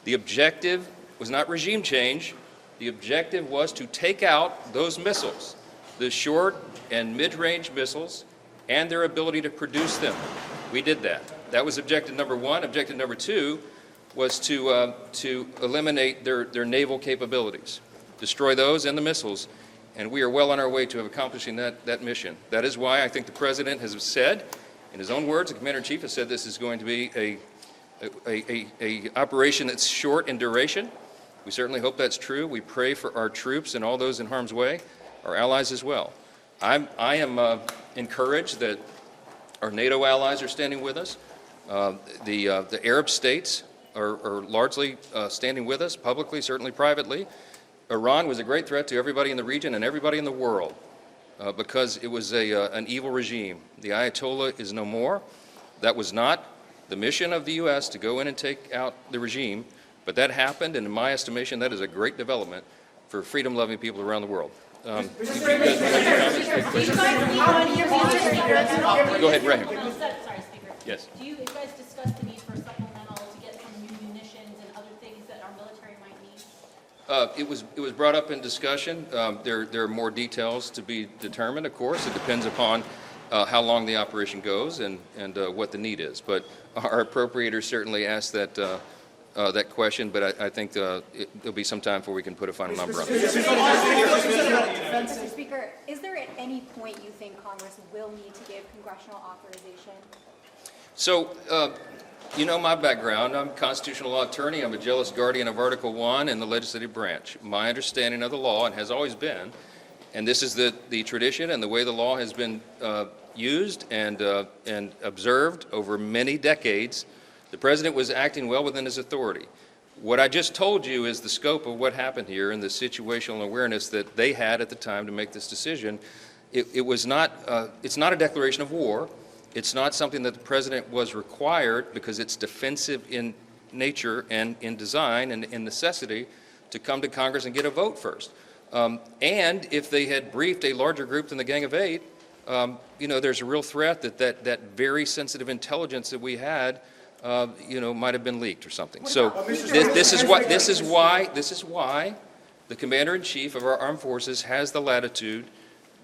The objective was not regime change. The objective was to take out those missiles, the short and mid-range missiles, and their ability to produce them. We did that. That was objective number one. Objective number two was to eliminate their naval capabilities, destroy those and the missiles, and we are well on our way to accomplishing that mission. That is why I think the President has said, in his own words, the Commander-in-Chief has said this is going to be a operation that's short in duration. We certainly hope that's true. We pray for our troops and all those in harm's way, our allies as well. I am encouraged that our NATO allies are standing with us. The Arab states are largely standing with us, publicly, certainly privately. Iran was a great threat to everybody in the region and everybody in the world because it was an evil regime. The Ayatollah is no more. That was not the mission of the U.S. to go in and take out the regime, but that happened, and in my estimation, that is a great development for freedom-loving people around the world. Go ahead, Rahim. Sorry, Speaker. Yes. Do you guys discuss the need for supplemental to get some new munitions and other things that our military might need? It was brought up in discussion. There are more details to be determined, of course. It depends upon how long the operation goes and what the need is. But our appropriators certainly asked that question, but I think there'll be some time before we can put a final number on it. Mr. Speaker, is there at any point you think Congress will need to give congressional authorization? So, you know my background. I'm a constitutional law attorney. I'm a jealous guardian of Article 1 in the legislative branch. My understanding of the law, and has always been, and this is the tradition and the way the law has been used and observed over many decades, the President was acting well within his authority. What I just told you is the scope of what happened here and the situational awareness that they had at the time to make this decision. It's not a declaration of war. It's not something that the President was required, because it's defensive in nature and in design and in necessity, to come to Congress and get a vote first. And if they had briefed a larger group than the Gang of Eight, you know, there's a real threat that very sensitive intelligence that we had you know, might have been leaked or something. So this is why the Commander-in-Chief of our armed forces has the latitude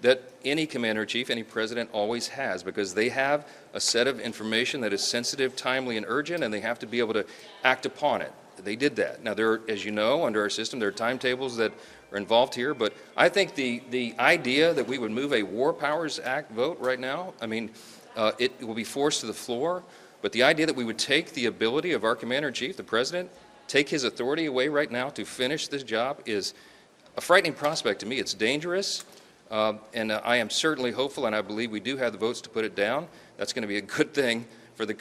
that any Commander-in-Chief, any President always has, because they have a set of information that is sensitive, timely, and urgent, and they have to be able to act upon it. They did that. Now, there are, as you know, under our system, there are timetables that are involved here, but I think the idea that we would move a War Powers Act vote right now, I mean, it will be forced to the floor. But the idea that we would take the ability of our Commander-in-Chief, the President, take his authority away right now to finish this job is a frightening prospect to me. It's dangerous, and I am certainly hopeful, and I believe we do have the votes to put it down. That's going to be a good thing for the